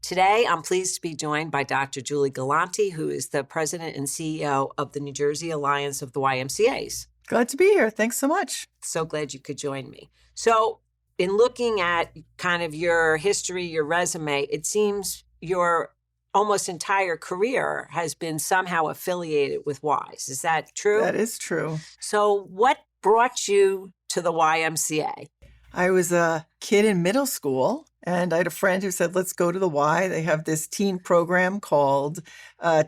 Today, I'm pleased to be joined by Dr. Julie Gallanty, who is the president and CEO of the New Jersey Alliance of the YMCAs. Glad to be here. Thanks so much. So glad you could join me. So, in looking at kind of your history, your resume, it seems your almost entire career has been somehow affiliated with Ys. Is that true? That is true. So, what brought you to the YMCA? I was a kid in middle school, and I had a friend who said, let's go to the Y. They have this teen program called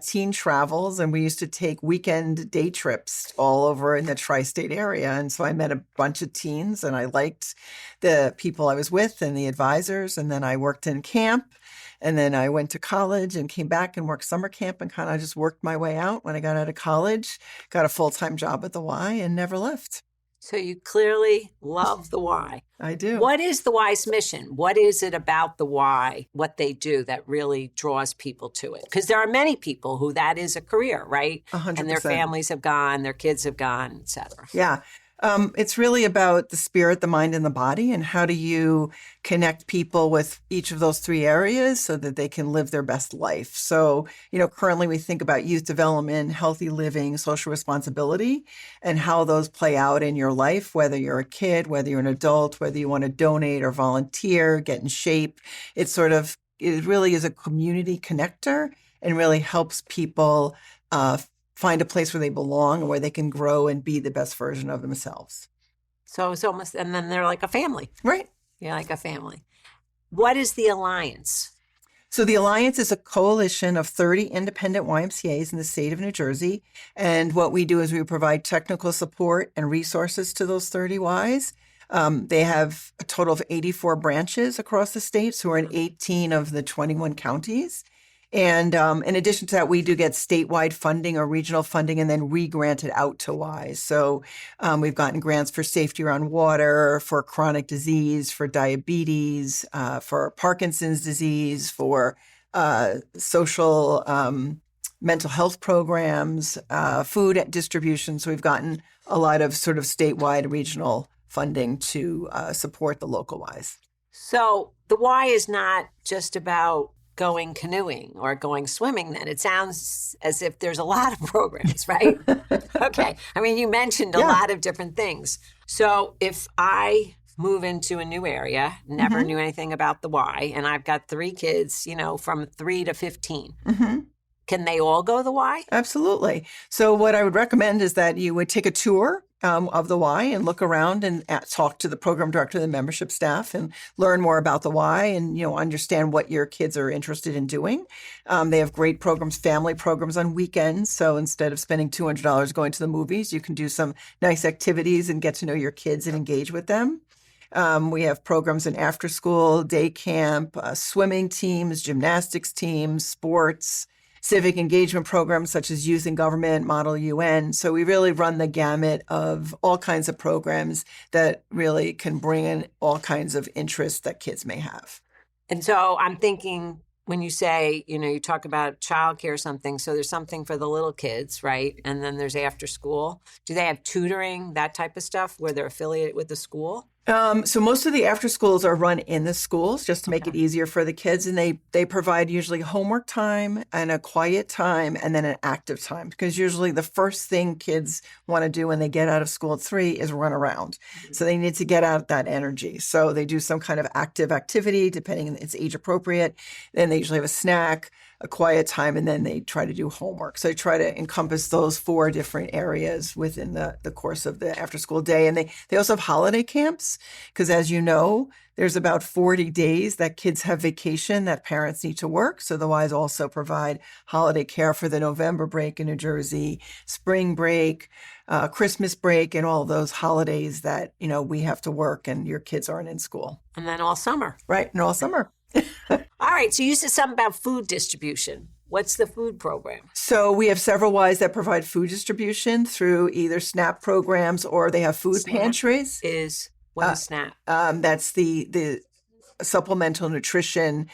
Teen Travels, and we used to take weekend day trips all over in the tri-state area. And so I met a bunch of teens, and I liked the people I was with and the advisors. And then I worked in camp, and then I went to college and came back and worked summer camp and kind of just worked my way out. When I got out of college, got a full-time job at the Y and never left. So you clearly love the Y. I do. What is the Y's mission? What is it about the Y, what they do that really draws people to it? Because there are many people who that is a career, right? 100%. And their families have gone, their kids have gone, et cetera. Yeah. It's really about the spirit, the mind, and the body, and how do you connect people with each of those three areas so that they can live their best life. So, currently we think about youth development, healthy living, social responsibility, and how those play out in your life, whether you're a kid, whether you're an adult, whether you want to donate or volunteer, get in shape. It really is a community connector and really helps people find a place where they belong and where they can grow and be the best version of themselves. So it's almost, and then they're like a family. Right. You're like a family. What is the Alliance? So the Alliance is a coalition of 30 independent YMCAs in the state of New Jersey. And what we do is we provide technical support and resources to those 30 Ys. They have a total of 84 branches across the state, so we're in 18 of the 21 counties. And in addition to that, we do get statewide funding or regional funding and then re-grant it out to Ys. So we've gotten grants for safety around water, for chronic disease, for diabetes, for Parkinson's disease, for social mental health programs, food distribution. So we've gotten a lot of sort of statewide regional funding to support the local Ys. So the Y is not just about going canoeing or going swimming then. It sounds as if there's a lot of programs, right? Okay. I mean, you mentioned a lot of different things. So if I move into a new area, never knew anything about the Y, and I've got 3 kids, from 3 to 15, can they all go the Y? Absolutely. So what I would recommend is that you would take a tour of the Y and look around and talk to the program director, the membership staff, and learn more about the Y and, understand what your kids are interested in doing. They have great programs, family programs on weekends. So instead of spending $200 going to the movies, you can do some nice activities and get to know your kids and engage with them. We have programs in after school, day camp, swimming teams, gymnastics teams, sports, civic engagement programs such as Youth in Government, Model UN. So we really run the gamut of all kinds of programs that really can bring in all kinds of interests that kids may have. And so I'm thinking when you say, you talk about childcare or something, so there's something for the little kids, right? And then there's after school. Do they have tutoring, that type of stuff where they're affiliated with the school? So most of the after schools are run in the schools just to make it easier for the kids. And they provide usually homework time and a quiet time and then an active time, because usually the first thing kids want to do when they get out of school at 3 is run around. So they need to get out that energy. So they do some kind of active activity, depending on it's age appropriate. Then they usually have a snack, a quiet time, and then they try to do homework. So they try to encompass those 4 different areas within the course of the after-school day. And they also have holiday camps, because as you know, there's about 40 days that kids have vacation that parents need to work. So the Ys also provide holiday care for the November break in New Jersey, spring break, Christmas break, and all those holidays that, we have to work and your kids aren't in school. And then all summer. Right, and all summer. All right, so you said something about food distribution. What's the food program? So we have several Ys that provide food distribution through either SNAP programs or they have food pantries. What is SNAP? That's the supplemental nutrition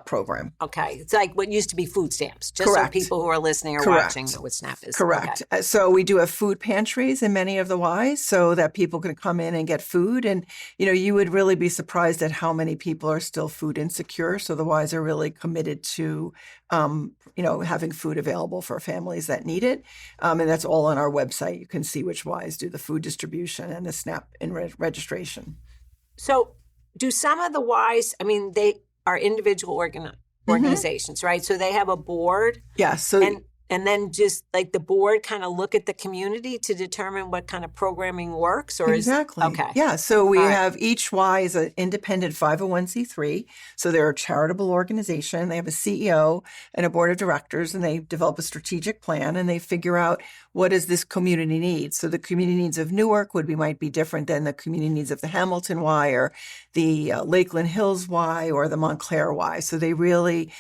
program. Okay. It's like what used to be food stamps, just Correct. so people who are listening or Correct. watching know what SNAP is. Correct. Okay. So we do have food pantries in many of the Ys so that people can come in and get food. And, you would really be surprised at how many people are still food insecure. So the Ys are really committed to, having food available for families that need it. And that's all on our website. You can see which Ys do the food distribution and the SNAP registration. So do some of the Ys, they are individual organizations, right? So they have a board. Yeah. So and then just like the board kind of look at the community to determine what kind of programming works, or exactly. Okay. Yeah. So we have each Y is an independent 501c3. So they're a charitable organization. They have a CEO and a board of directors, and they develop a strategic plan and they figure out what does this community need. So the community needs of Newark might be different than the community needs of the Hamilton Y or the Lakeland Hills Y or the Montclair Y. So they really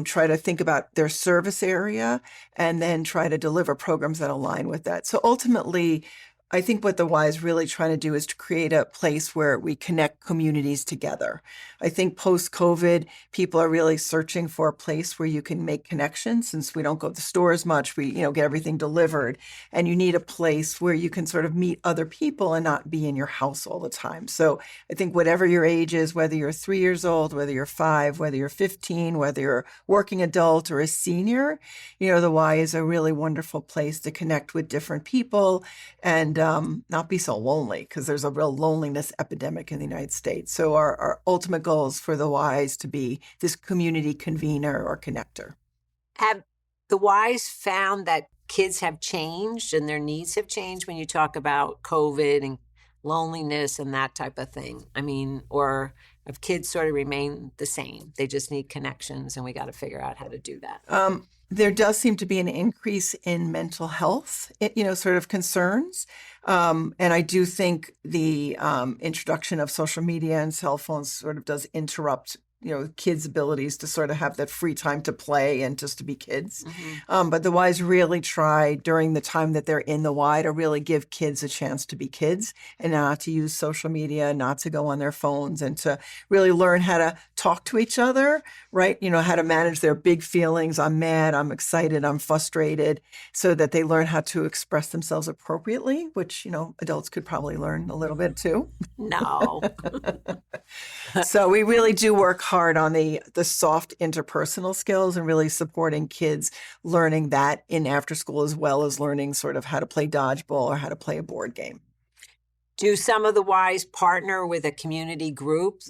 try to think about their service area and then try to deliver programs that align with that. So ultimately, I think what the Y is really trying to do is to create a place where we connect communities together. I think post-COVID, people are really searching for a place where you can make connections. Since we don't go to the store as much, we get everything delivered. And you need a place where you can sort of meet other people and not be in your house all the time. So I think whatever your age is, whether you're 3 years old, whether you're 5, whether you're 15, whether you're a working adult or a senior, the Y is a really wonderful place to connect with different people and not be so lonely, because there's a real loneliness epidemic in the United States. So our ultimate goal is for the Ys to be this community convener or connector. Have the Ys found that kids have changed and their needs have changed when you talk about COVID and loneliness and that type of thing? Or have kids sort of remained the same? They just need connections, and we got to figure out how to do that. There does seem to be an increase in mental health, sort of concerns. And I do think the introduction of social media and cell phones sort of does interrupt kids' abilities to sort of have that free time to play and just to be kids. Mm-hmm. But the Ys really try during the time that they're in the Y to really give kids a chance to be kids and not to use social media, not to go on their phones, and to really learn how to talk to each other, right? How to manage their big feelings. I'm mad, I'm excited, I'm frustrated, so that they learn how to express themselves appropriately, which, adults could probably learn a little bit too. No. So we really do work hard on the soft interpersonal skills and really supporting kids learning that in after school, as well as learning sort of how to play dodgeball or how to play a board game. Do some of the Ys partner with a community group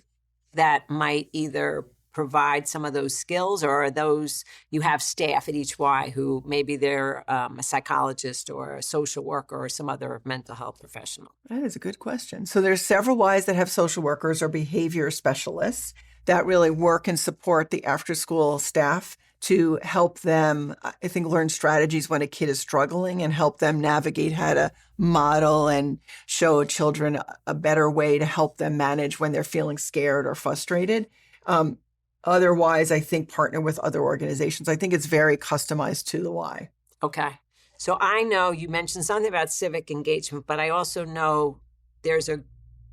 that might either provide some of those skills, or are those, you have staff at each Y who maybe they're a psychologist or a social worker or some other mental health professional? That is a good question. So there's several Ys that have social workers or behavior specialists that really work and support the after-school staff to help them, I think, learn strategies when a kid is struggling and help them navigate how to model and show children a better way to help them manage when they're feeling scared or frustrated. Otherwise, I think partner with other organizations. I think it's very customized to the Y. Okay. So I know you mentioned something about civic engagement, but I also know there's a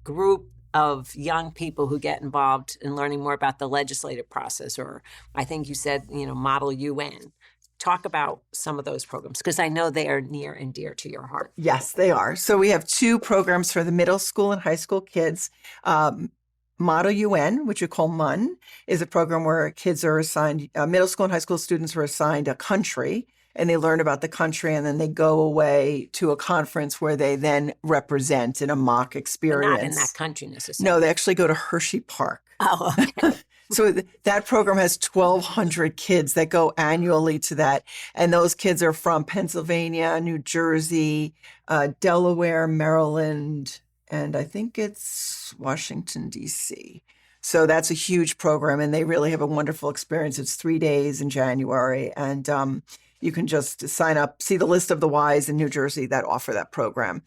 group of young people who get involved in learning more about the legislative process, or I think you said, Model UN. Talk about some of those programs, because I know they are near and dear to your heart. Yes, they are. So we have 2 programs for the middle school and high school kids. Model UN, which we call MUN, is a program where kids are assigned, middle school and high school students are assigned a country, and they learn about the country, and then they go away to a conference where they then represent in a mock experience. But not in that country necessarily. No, they actually go to Hershey Park. Oh, okay. So that program has 1,200 kids that go annually to that. And those kids are from Pennsylvania, New Jersey, Delaware, Maryland, and I think it's Washington, D.C. So that's a huge program, and they really have a wonderful experience. It's 3 days in January, and you can just sign up, see the list of the Ys in New Jersey that offer that program.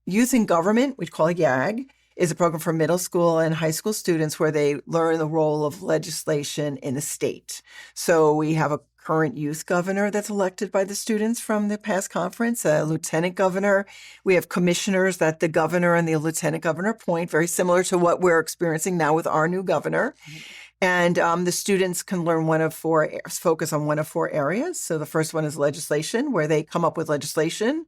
Youth in Government, we call it YAG, is a program for middle school and high school students where they learn the role of legislation in the state. So we have a current youth governor that's elected by the students from the past conference, a lieutenant governor. We have commissioners that the governor and the lieutenant governor appoint, very similar to what we're experiencing now with our new governor. And the students can learn focus on one of four areas. So the first one is legislation, where they come up with legislation.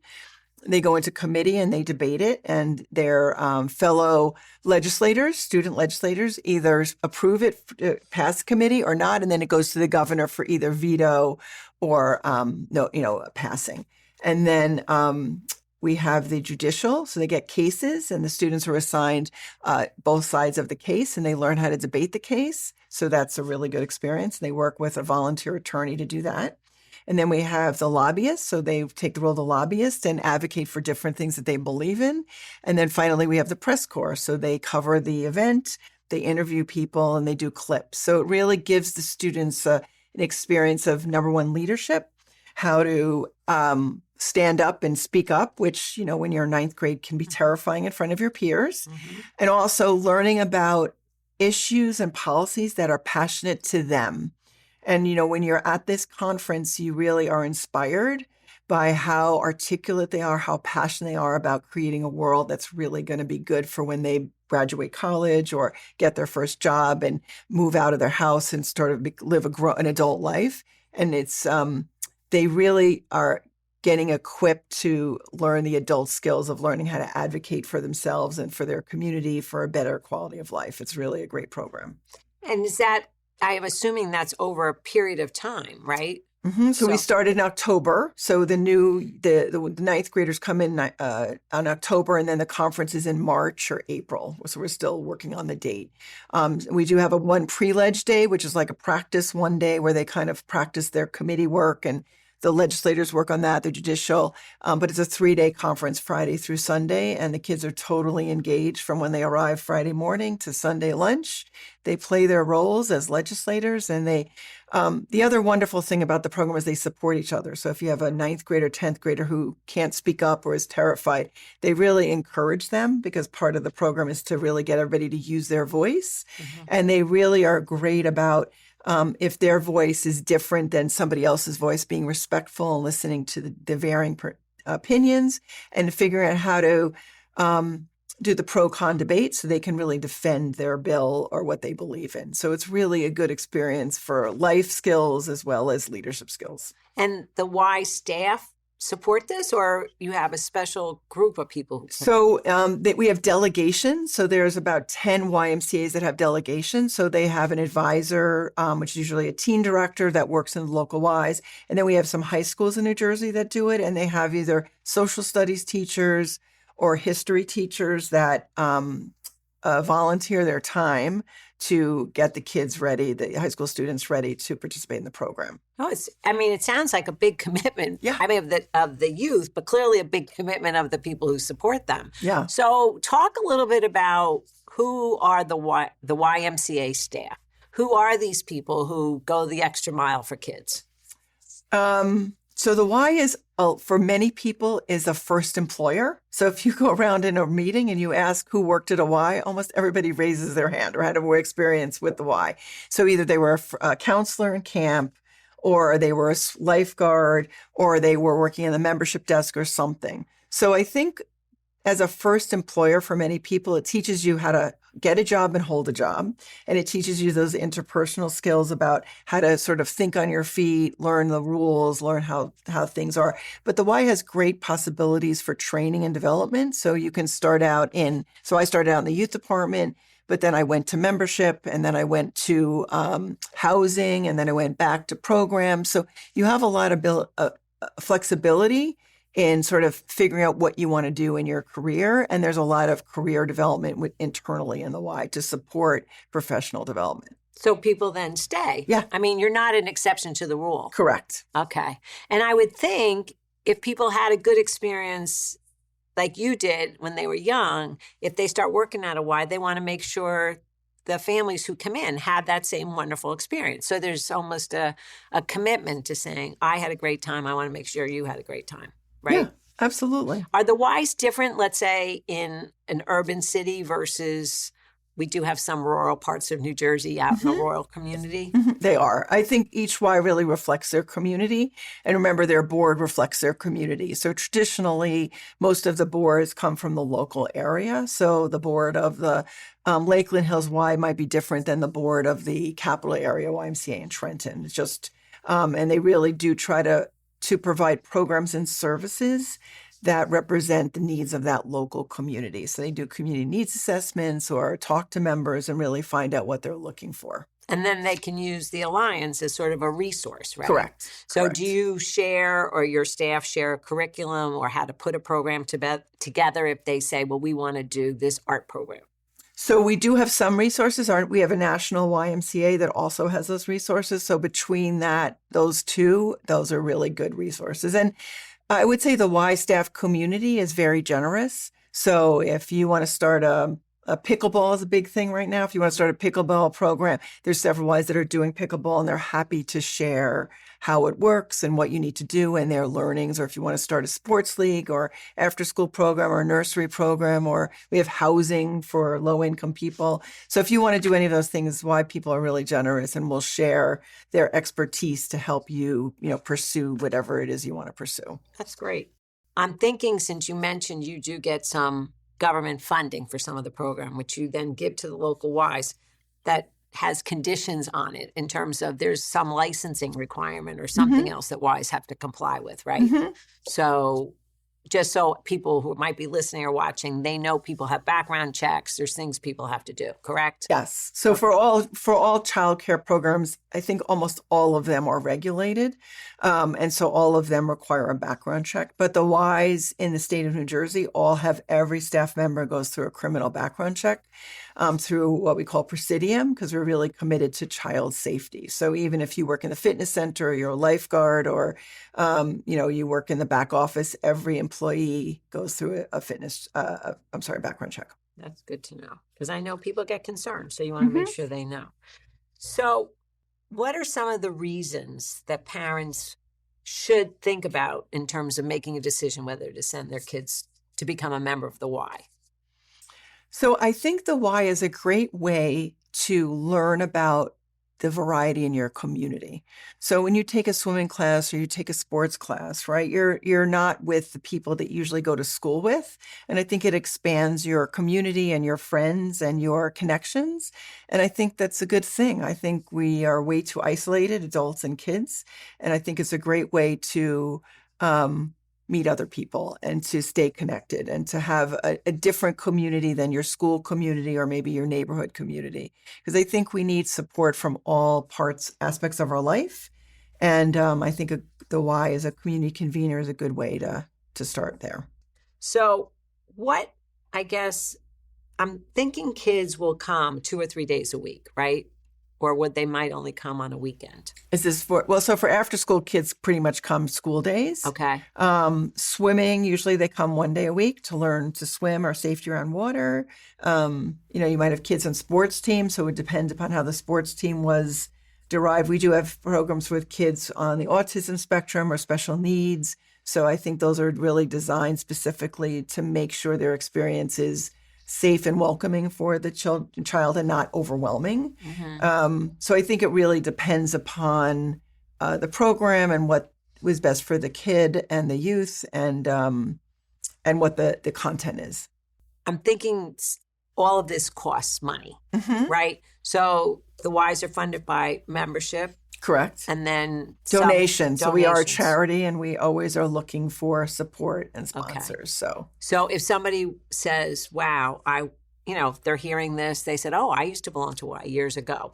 They go into committee and they debate it, and their fellow legislators, student legislators, either approve it, pass committee or not, and then it goes to the governor for either veto or passing. And then we have the judicial, so they get cases, and the students are assigned both sides of the case, and they learn how to debate the case. So that's a really good experience. They work with a volunteer attorney to do that. And then we have the lobbyists. So they take the role of the lobbyist and advocate for different things that they believe in. And then finally, we have the press corps. So they cover the event, they interview people, and they do clips. So it really gives the students an experience of, number one, leadership, how to stand up and speak up, which, when you're in ninth grade can be terrifying in front of your peers. Mm-hmm. And also learning about issues and policies that are passionate to them. And, when you're at this conference, you really are inspired by how articulate they are, how passionate they are about creating a world that's really going to be good for when they graduate college or get their first job and move out of their house and live an adult life. And it's they really are getting equipped to learn the adult skills of learning how to advocate for themselves and for their community for a better quality of life. It's really a great program. And I am assuming that's over a period of time, right? Mm-hmm. So we started in October. So the ninth graders come in on October, and then the conference is in March or April. So we're still working on the date. We do have one pre-ledge day, which is like a practice one day where they kind of practice their committee work, and the legislators work on that, the judicial. But it's a 3-day conference, Friday through Sunday, and the kids are totally engaged from when they arrive Friday morning to Sunday lunch. They play their roles as legislators, and the other wonderful thing about the program is they support each other. So if you have a 9th grader, 10th grader who can't speak up or is terrified, they really encourage them, because part of the program is to really get everybody to use their voice. Mm-hmm. And they really are great about if their voice is different than somebody else's voice, being respectful and listening to the varying opinions, and figuring out how to do the pro-con debate so they can really defend their bill or what they believe in. So it's really a good experience for life skills as well as leadership skills. And the Y staff support this, or you have a special group of people? So we have delegations. So there's about 10 YMCAs that have delegations. So they have an advisor, which is usually a teen director that works in the local Ys. And then we have some high schools in New Jersey that do it. And they have either social studies teachers or history teachers that volunteer their time to get the kids ready, the high school students ready to participate in the program. Oh, it sounds like a big commitment. Yeah. Of the youth, but clearly a big commitment of the people who support them. Yeah. So talk a little bit about who are the YMCA staff. Who are these people who go the extra mile for kids? So the Y is, for many people, is a first employer. So if you go around in a meeting and you ask who worked at a Y, almost everybody raises their hand or had a experience with the Y. So either they were a counselor in camp, or they were a lifeguard, or they were working in the membership desk or something. So I think as a first employer for many people, it teaches you how to get a job and hold a job. And it teaches you those interpersonal skills about how to sort of think on your feet, learn the rules, learn how things are. But the Y has great possibilities for training and development. So you can I started out in the youth department, but then I went to membership, and then I went to housing, and then I went back to programs. So you have a lot of flexibility in sort of figuring out what you want to do in your career. And there's a lot of career development internally in the Y to support professional development. So people then stay. Yeah. You're not an exception to the rule. Correct. Okay. And I would think if people had a good experience like you did when they were young, if they start working at a Y, they want to make sure the families who come in have that same wonderful experience. So there's almost a commitment to saying, I had a great time. I want to make sure you had a great time. Right? Yeah, absolutely. Are the Ys different, let's say, in an urban city versus we do have some rural parts of New Jersey out in a rural community. They are. I think each Y really reflects their community. And remember, their board reflects their community. So traditionally, most of the boards come from the local area. So the board of the Lakeland Hills Y might be different than the board of the capital area YMCA in Trenton. It's just, and they really do try to provide programs and services that represent the needs of that local community. So they do community needs assessments or talk to members and really find out what they're looking for. And then they can use the Alliance as sort of a resource, right? Correct. So Correct. do you share, or your staff share, a curriculum or how to put a program together if they say, well, we want to do this art program? So we do have some resources. We have a national YMCA that also has those resources. So between those two, those are really good resources. And I would say the Y staff community is very generous. So if you want to start a pickleball is a big thing right now. If you want to start a pickleball program, there's several Ys that are doing pickleball, and they're happy to share how it works and what you need to do and their learnings. Or if you want to start a sports league or after school program or a nursery program, or we have housing for low income people. So if you want to do any of those things, Y people are really generous and will share their expertise to help you, pursue whatever it is you want to pursue. That's great. I'm thinking, since you mentioned you do get some government funding for some of the program, which you then give to the local Ys, that has conditions on it in terms of there's some licensing requirement or something else that Ys have to comply with, right? So just so people who might be listening or watching, they know people have background checks. There's things people have to do, correct? Yes. So for all childcare programs, I think almost all of them are regulated. And so all of them require a background check. But the Ys in the state of New Jersey all have every staff member goes through a criminal background check through what we call Presidium, because we're really committed to child safety. So even if you work in the fitness center, or you're a lifeguard, or you work in the back office, every employee goes through a background check. That's good to know, because I know people get concerned. So you want to make sure they know. So what are some of the reasons that parents should think about in terms of making a decision whether to send their kids to become a member of the Y? So I think the Y is a great way to learn about the variety in your community. So when you take a swimming class or you take a sports class, right, you're not with the people that you usually go to school with. And I think it expands your community and your friends and your connections. And I think that's a good thing. I think we are way too isolated, adults and kids. And I think it's a great way to meet other people and to stay connected and to have a different community than your school community or maybe your neighborhood community. Because I think we need support from all aspects of our life. And I think the Y as a community convener is a good way to start there. So I'm thinking kids will come 2 or 3 days a week, right? Or they might only come on a weekend? Is this so for after school, kids pretty much come school days. Okay. Swimming, usually they come 1 day a week to learn to swim or safety around water. You might have kids on sports teams, so it would depend upon how the sports team was derived. We do have programs with kids on the autism spectrum or special needs. So I think those are really designed specifically to make sure their experience is safe and welcoming for the child and not overwhelming. So I think it really depends upon the program and what was best for the kid and the youth and what the content is. I'm thinking all of this costs money, right? So the Ys are funded by membership. Correct. And then donations. So we are a charity and we always are looking for support and sponsors. Okay. So if somebody says, wow, they're hearing this, they said, oh, I used to belong to Y years ago.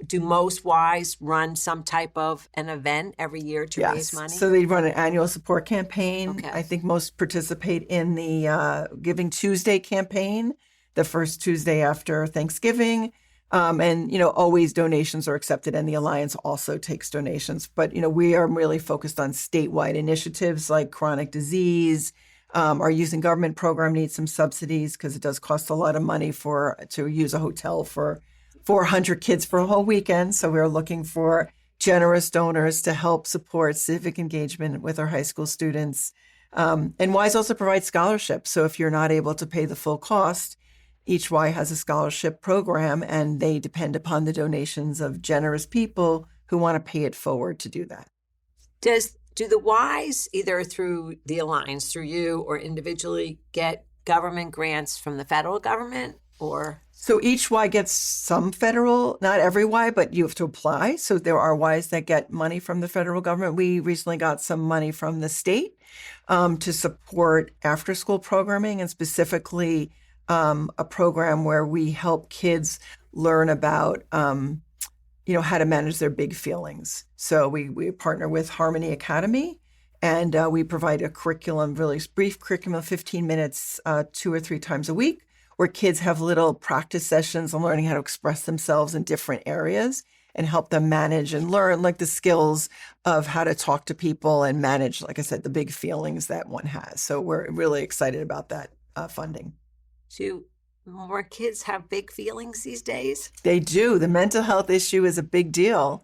Do most Ys run some type of an event every year to raise money? So they run an annual support campaign. Okay. I think most participate in the Giving Tuesday campaign, the first Tuesday after Thanksgiving. Always donations are accepted, and the Alliance also takes donations. But, we are really focused on statewide initiatives like chronic disease. Our youth and government program needs some subsidies because it does cost a lot of money to use a hotel for 400 kids for a whole weekend. So we're looking for generous donors to help support civic engagement with our high school students. And WISE also provides scholarships. So if you're not able to pay the full cost, each Y has a scholarship program, and they depend upon the donations of generous people who want to pay it forward to do that. Do the Ys, either through the Alliance, through you, or individually, get government grants from the federal government, or? So each Y gets some federal, not every Y, but you have to apply. So there are Ys that get money from the federal government. We recently got some money from the state to support after-school programming, and specifically a program where we help kids learn about how to manage their big feelings. So we partner with Harmony Academy, and we provide a curriculum, really brief curriculum, 15 minutes, 2 or 3 times a week, where kids have little practice sessions on learning how to express themselves in different areas and help them manage and learn like the skills of how to talk to people and manage, like I said, the big feelings that one has. So we're really excited about that funding. Do more kids have big feelings these days? They do. The mental health issue is a big deal.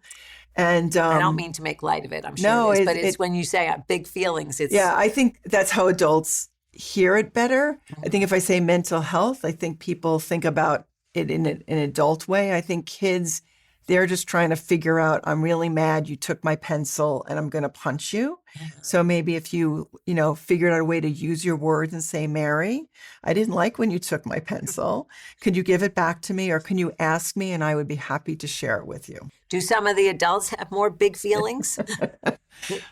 And I don't mean to make light of it, I'm sure no, it is, but it's when you say big feelings, it's... Yeah, I think that's how adults hear it better. Mm-hmm. I think if I say mental health, I think people think about it in an adult way. I think kids, they're just trying to figure out, I'm really mad you took my pencil and I'm going to punch you. Mm-hmm. So maybe if you figured out a way to use your words and say, Mary, I didn't like when you took my pencil. Could you give it back to me, or can you ask me, and I would be happy to share it with you. Do some of the adults have more big feelings?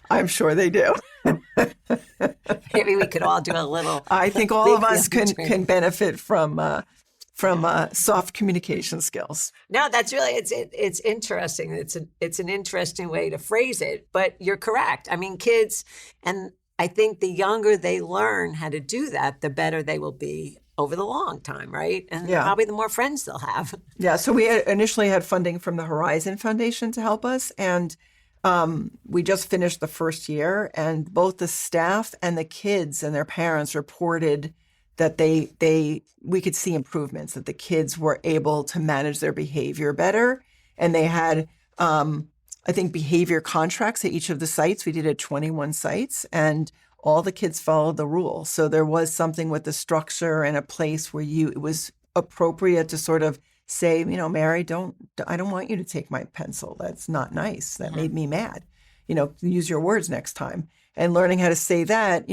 I'm sure they do. Maybe we could all do a little. I think all of us can benefit from soft communication skills. No, that's really, it's interesting. It's an interesting way to phrase it, but you're correct. I mean, kids, and I think the younger they learn how to do that, the better they will be over the long time, right? And probably the more friends they'll have. Yeah, so we initially had funding from the Horizon Foundation to help us, and we just finished the first year, and both the staff and the kids and their parents reported that we could see improvements, that the kids were able to manage their behavior better. And they had, I think, behavior contracts at each of the sites. We did it at 21 sites, and all the kids followed the rules. So there was something with the structure and a place where it was appropriate to sort of say, Mary, I don't want you to take my pencil. That's not nice. That made me mad. Use your words next time. And learning how to say that,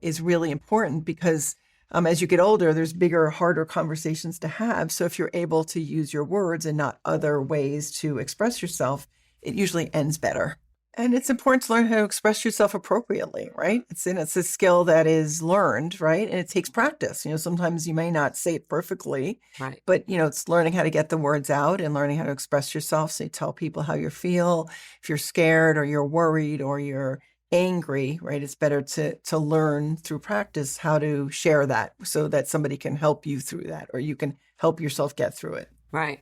is really important, because as you get older, there's bigger, harder conversations to have. So if you're able to use your words and not other ways to express yourself, it usually ends better. And it's important to learn how to express yourself appropriately, right? It's a skill that is learned, right? And it takes practice. Sometimes you may not say it perfectly, right? But, it's learning how to get the words out and learning how to express yourself. So you tell people how you feel. If you're scared or you're worried or you're angry, right? It's better to learn through practice how to share that so that somebody can help you through that, or you can help yourself get through it. Right.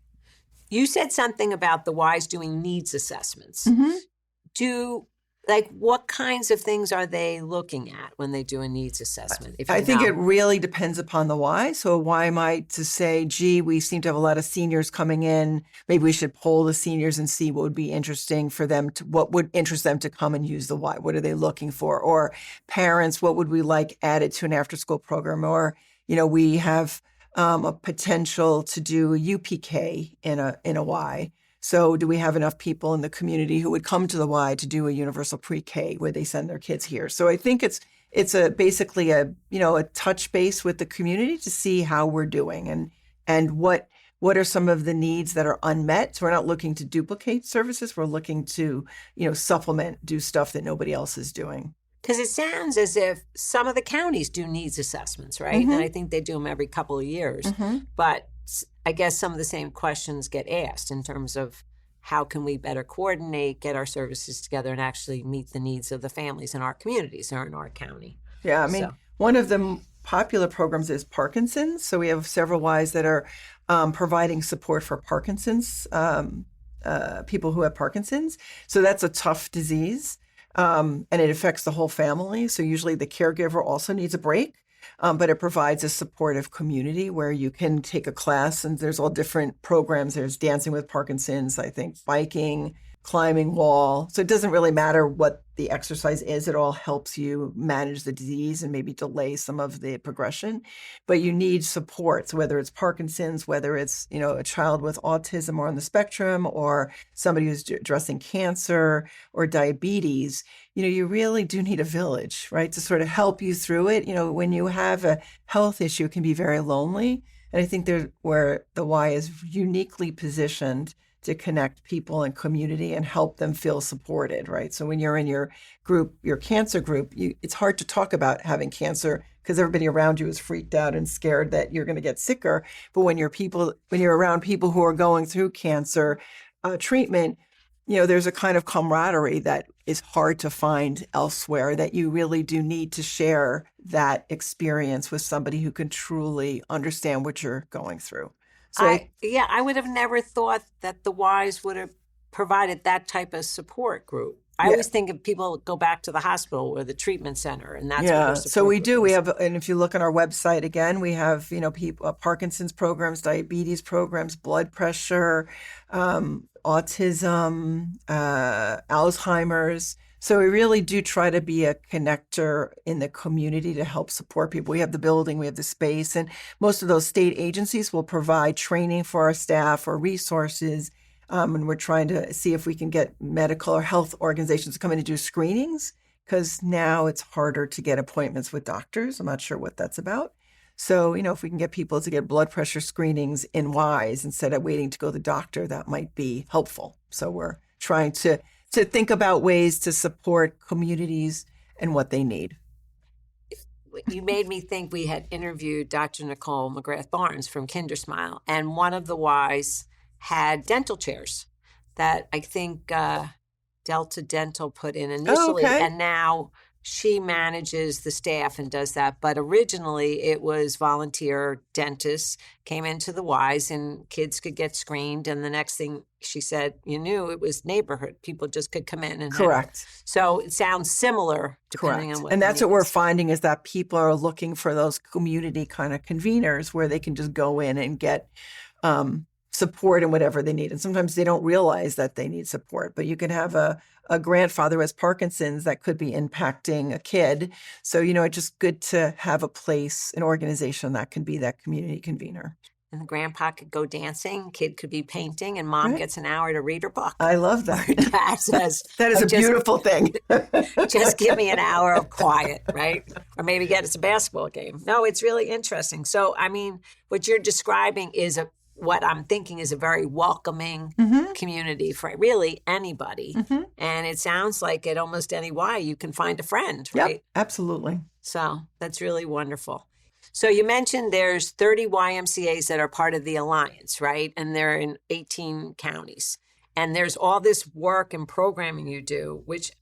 You said something about the Ys doing needs assessments. Mm-hmm. What kinds of things are they looking at when they do a needs assessment? I think it really depends upon the Y. So a Y might to say, gee, we seem to have a lot of seniors coming in. Maybe we should poll the seniors and see what would be interesting for them what would interest them to come and use the Y. What are they looking for? Or parents, what would we like added to an after-school program? Or, we have a potential to do a UPK in a Y. So do we have enough people in the community who would come to the Y to do a universal pre-K where they send their kids here? So I think it's basically a touch base with the community to see how we're doing and what are some of the needs that are unmet. So we're not looking to duplicate services. We're looking to, supplement, do stuff that nobody else is doing. Because it sounds as if some of the counties do needs assessments, right? Mm-hmm. And I think they do them every couple of years. Mm-hmm. But I guess some of the same questions get asked in terms of how can we better coordinate, get our services together, and actually meet the needs of the families in our communities or in our county. Yeah, one of the popular programs is Parkinson's. So we have several Ys that are providing support for Parkinson's, people who have Parkinson's. So that's a tough disease, and it affects the whole family. So usually the caregiver also needs a break. But it provides a supportive community where you can take a class, and there's all different programs. There's Dancing with Parkinson's, I think, biking, climbing wall. So it doesn't really matter what the exercise is. It all helps you manage the disease and maybe delay some of the progression. But you need supports, whether it's Parkinson's, whether it's, a child with autism or on the spectrum, or somebody who's addressing cancer or diabetes. You really do need a village, right, to sort of help you through it. When you have a health issue, it can be very lonely. And I think where the Y is uniquely positioned to connect people and community and help them feel supported, right? So when you're in your group, your cancer group, it's hard to talk about having cancer because everybody around you is freaked out and scared that you're going to get sicker. But when you're around people who are going through cancer treatment, there's a kind of camaraderie that is hard to find elsewhere, that you really do need to share that experience with somebody who can truly understand what you're going through. So I would have never thought that the Ys would have provided that type of support group. I always think of people go back to the hospital or the treatment center, and that's what their support so we do. Is. We have, and if you look on our website again, we have people Parkinson's programs, diabetes programs, blood pressure, autism, Alzheimer's. So we really do try to be a connector in the community to help support people. We have the building, we have the space, and most of those state agencies will provide training for our staff or resources. And we're trying to see if we can get medical or health organizations to come in and do screenings, because now it's harder to get appointments with doctors. I'm not sure what that's about. So, if we can get people to get blood pressure screenings in Ys instead of waiting to go to the doctor, that might be helpful. So we're trying to think about ways to support communities and what they need. You made me think we had interviewed Dr. Nicole McGrath-Barnes from Kindersmile, and one of the Ys had dental chairs that I think Delta Dental put in initially, and now she manages the staff and does that. But originally it was volunteer dentists came into the Ys and kids could get screened. And the next thing she said, it was neighborhood. People just could come in and correct. So it sounds similar depending correct. on what. And that's what we're finding is that people are looking for those community kind of conveners where they can just go in and get support and whatever they need. And sometimes they don't realize that they need support, but you can have a grandfather who has Parkinson's that could be impacting a kid. So, it's just good to have a place, an organization that can be that community convener. And the grandpa could go dancing, kid could be painting, and mom gets an hour to read her book. I love that. Dad says, that is a beautiful thing. Just give me an hour of quiet, right? Or maybe get us a basketball game. No, it's really interesting. So, what you're describing is what I'm thinking is a very welcoming community for really anybody. And it sounds like at almost any Y you can find a friend, right? Yep, absolutely. So that's really wonderful. So you mentioned there's 30 YMCAs that are part of the Alliance, right? And they're in 18 counties. And there's all this work and programming you do, which,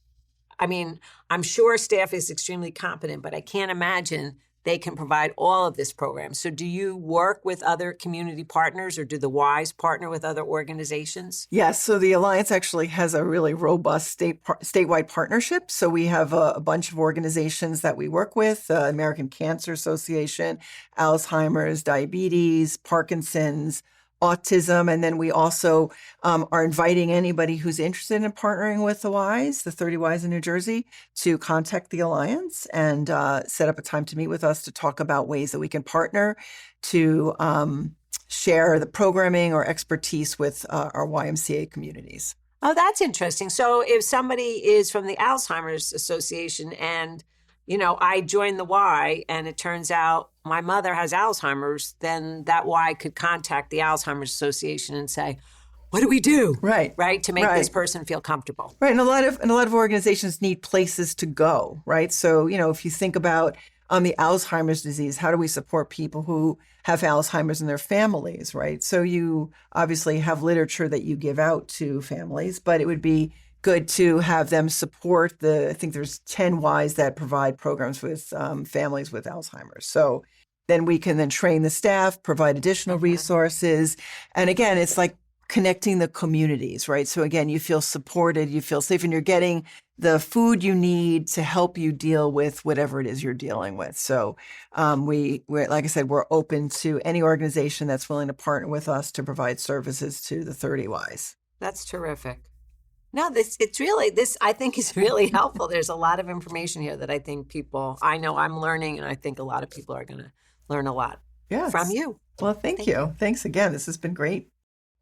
I'm sure staff is extremely competent, but I can't imagine they can provide all of this program. So do you work with other community partners, or do the Ys partner with other organizations? Yes. So the Alliance actually has a really robust statewide partnership. So we have a bunch of organizations that we work with, American Cancer Association, Alzheimer's, diabetes, Parkinson's, autism. And then we also are inviting anybody who's interested in partnering with the Ys, the 30 Ys in New Jersey, to contact the Alliance and set up a time to meet with us to talk about ways that we can partner to share the programming or expertise with our YMCA communities. Oh, that's interesting. So if somebody is from the Alzheimer's Association and I joined the Y and it turns out my mother has Alzheimer's, then that Y could contact the Alzheimer's Association and say, what do we do? Right. To make this person feel comfortable. Right. And a lot of organizations need places to go. Right. So, if you think about the Alzheimer's disease, how do we support people who have Alzheimer's in their families? Right. So you obviously have literature that you give out to families, but it would be good to have them support I think there's 10 Ys that provide programs with families with Alzheimer's. So then we can then train the staff, provide additional resources. And again, it's like connecting the communities, right? So again, you feel supported, you feel safe, and you're getting the food you need to help you deal with whatever it is you're dealing with. So we're, like I said, we're open to any organization that's willing to partner with us to provide services to the 30 Ys. That's terrific. No, I think is really helpful. There's a lot of information here that I think I know I'm learning, and I think a lot of people are going to learn a lot from you. Well, thank you. Thanks again. This has been great.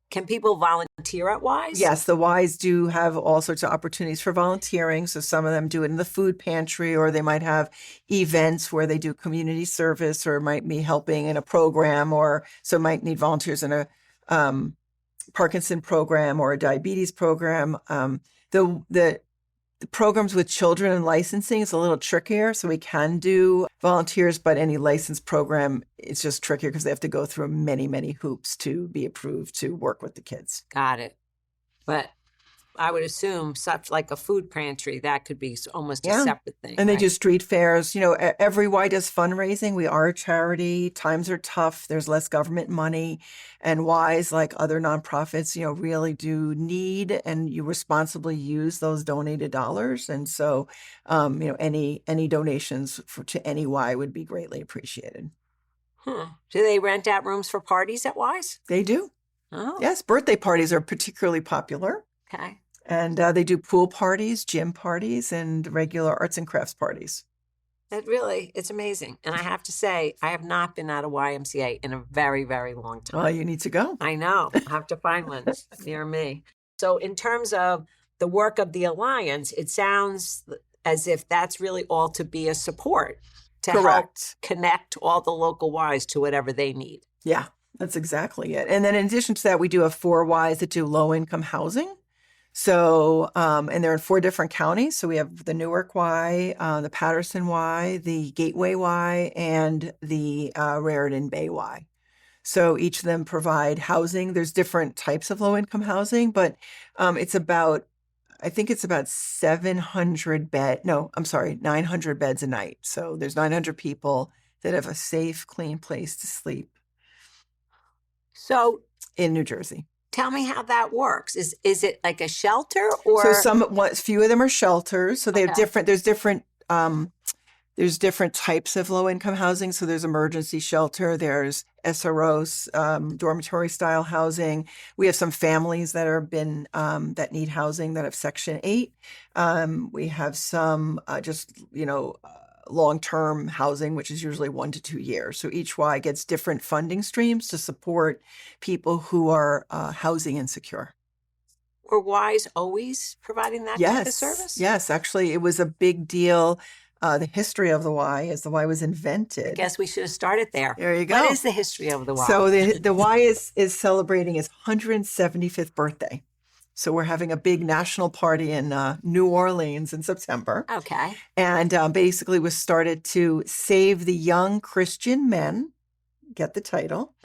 Can people volunteer at Ys? Yes, the Ys do have all sorts of opportunities for volunteering. So some of them do it in the food pantry, or they might have events where they do community service, or might be helping in a program, or so might need volunteers in a Parkinson program or a diabetes program. The programs with children and licensing is a little trickier. So we can do volunteers, but any licensed program, it's just trickier because they have to go through many, many hoops to be approved to work with the kids. Got it. But I would assume such like a food pantry, that could be almost a separate thing. And they do street fairs. Every Y does fundraising. We are a charity. Times are tough. There's less government money. And Ys, like other nonprofits, really do need, and you responsibly use those donated dollars. And so, any donations to any Y would be greatly appreciated. Do they rent out rooms for parties at Ys? They do. Oh. Yes, birthday parties are particularly popular. Okay. And they do pool parties, gym parties, and regular arts and crafts parties. It's amazing. And I have to say, I have not been at a YMCA in a very, very long time. Well, you need to go. I know. I have to find one near me. So in terms of the work of the Alliance, it sounds as if that's really all to be a support to help connect all the local Ys to whatever they need. Yeah, that's exactly it. And then in addition to that, we do have 4 Ys that do low-income housing. So, and they're in 4 different counties. So we have the Newark Y, the Patterson Y, the Gateway Y, and the Raritan Bay Y. So each of them provide housing. There's different types of low-income housing, but I think it's about 900 beds a night. So there's 900 people that have a safe, clean place to sleep. So in New Jersey. Tell me how that works. Is it like a shelter, or few of them are shelters. So they have different. There's different types of low income housing. So there's emergency shelter. There's SROs, dormitory style housing. We have some families that that need housing that have Section 8. We have some long-term housing, which is usually 1 to 2 years. So each Y gets different funding streams to support people who are housing insecure. Were Ys always providing that type of service? Yes, actually, it was a big deal. The history of the Y, as the Y was invented. I guess we should have started there. There you go. What is the history of the Y? So the Y is celebrating its 175th birthday. So we're having a big national party in New Orleans in September. Okay. And basically was started to save the young Christian men, get the title,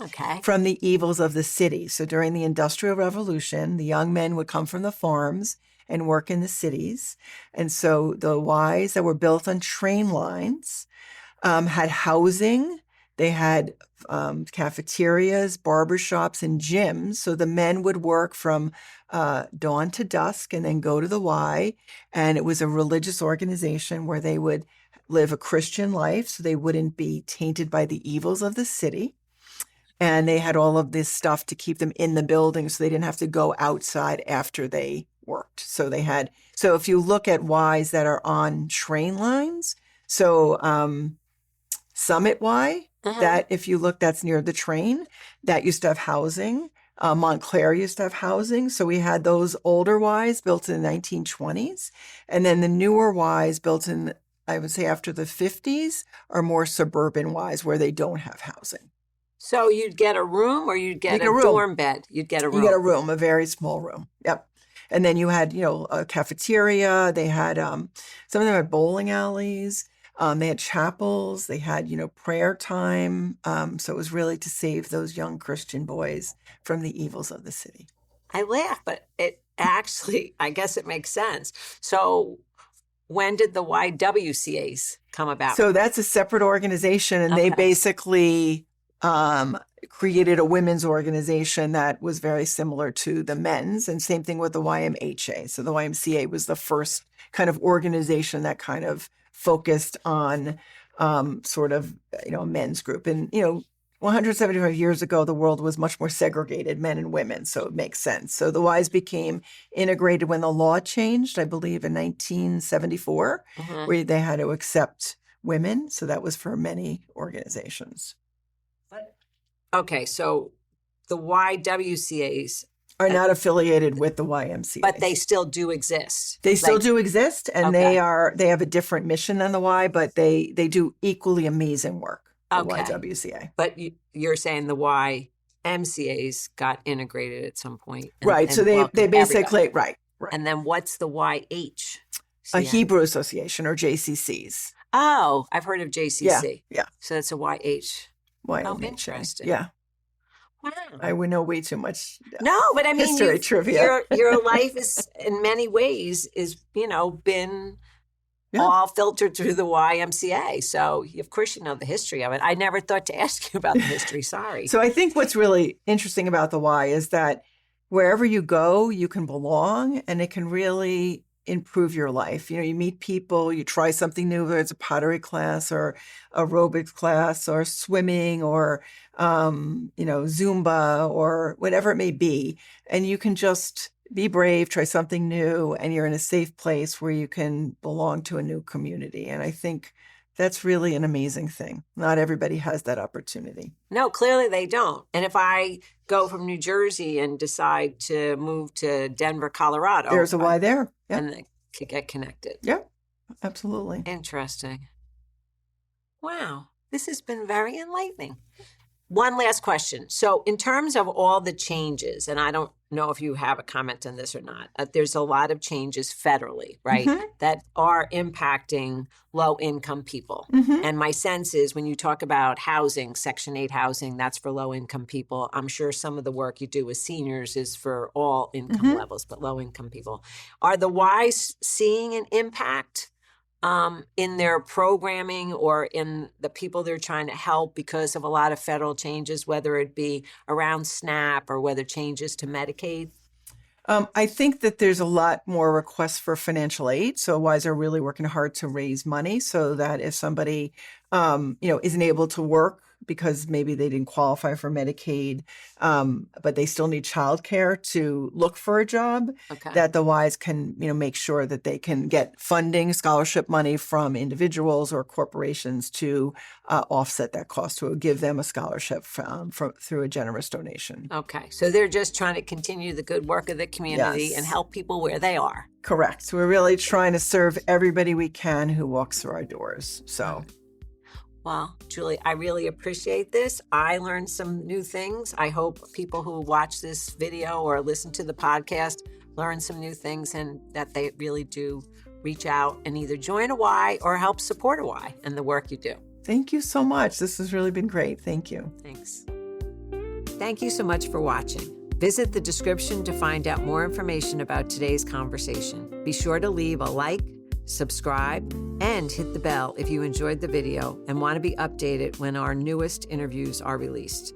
from the evils of the city. So during the Industrial Revolution, the young men would come from the farms and work in the cities. And so the Ys that were built on train lines had housing. They had cafeterias, barbershops, and gyms. So the men would work from dawn to dusk and then go to the Y. And it was a religious organization where they would live a Christian life so they wouldn't be tainted by the evils of the city. And they had all of this stuff to keep them in the building so they didn't have to go outside after they worked. So if you look at Ys that are on train lines, so Summit Y, that if you look, that's near the train, that used to have housing. Montclair used to have housing. So we had those older Ys built in the 1920s. And then the newer Ys built in, I would say after the 50s, are more suburban Ys where they don't have housing. So you'd get a room, or you'd get a dorm bed? You'd get a room. You get a room, a very small room. Yep. And then you had, a cafeteria. They had, some of them had bowling alleys. They had chapels. They had, prayer time. So it was really to save those young Christian boys from the evils of the city. I laugh, but it actually, I guess it makes sense. So when did the YWCAs come about? So that's a separate organization, and they basically created a women's organization that was very similar to the men's, and same thing with the YMHA. So the YMCA was the first kind of organization that kind of focused on a men's group. And, 175 years ago, the world was much more segregated, men and women, so it makes sense. So the Ys became integrated when the law changed, I believe, in 1974, where they had to accept women. So that was for many organizations. Okay, so the YWCAs are not affiliated with the YMCA, but they still do exist. They still do exist, and they have a different mission than the Y, but they do equally amazing work. The YWCA. But you're saying the YMCAs got integrated at some point, right? So they basically right. And then what's the YH? A Hebrew Association, or JCCs. Oh, I've heard of JCC. Yeah. So it's a YH. YMCA. Oh, interesting. Yeah. Wow. I would know way too much. No, but I mean, history trivia. Your life is, in many ways, been all filtered through the YMCA. So, of course, you know the history of it. I never thought to ask you about the history. Sorry. So I think what's really interesting about the Y is that wherever you go, you can belong, and it can really improve your life. You meet people, you try something new, whether it's a pottery class or aerobics class or swimming or, Zumba or whatever it may be. And you can just be brave, try something new, and you're in a safe place where you can belong to a new community. And I think that's really an amazing thing. Not everybody has that opportunity. No, clearly they don't. And if I go from New Jersey and decide to move to Denver, Colorado, there's a Y there. Yeah. And they could get connected. Yeah, absolutely. Interesting. Wow. This has been very enlightening. One last question. So in terms of all the changes, and I don't know if you have a comment on this or not, there's a lot of changes federally, right, that are impacting low-income people. And my sense is when you talk about housing, Section 8 housing, that's for low-income people. I'm sure some of the work you do with seniors is for all income levels, but low-income people. Are the Ys seeing an impact in their programming or in the people they're trying to help because of a lot of federal changes, whether it be around SNAP or whether changes to Medicaid? I think that there's a lot more requests for financial aid. So Ys are really working hard to raise money so that if somebody, isn't able to work because maybe they didn't qualify for Medicaid, but they still need childcare to look for a job, that the Ys can, make sure that they can get funding, scholarship money from individuals or corporations to offset that cost, to give them a scholarship through a generous donation. Okay. So they're just trying to continue the good work of the community and help people where they are. Correct. We're really trying to serve everybody we can who walks through our doors. So. Well, Julie, I really appreciate this. I learned some new things. I hope people who watch this video or listen to the podcast learn some new things and that they really do reach out and either join a Y or help support a Y and the work you do. Thank you so much. This has really been great. Thank you. Thanks. Thank you so much for watching. Visit the description to find out more information about today's conversation. Be sure to leave a like, subscribe, and hit the bell if you enjoyed the video and want to be updated when our newest interviews are released.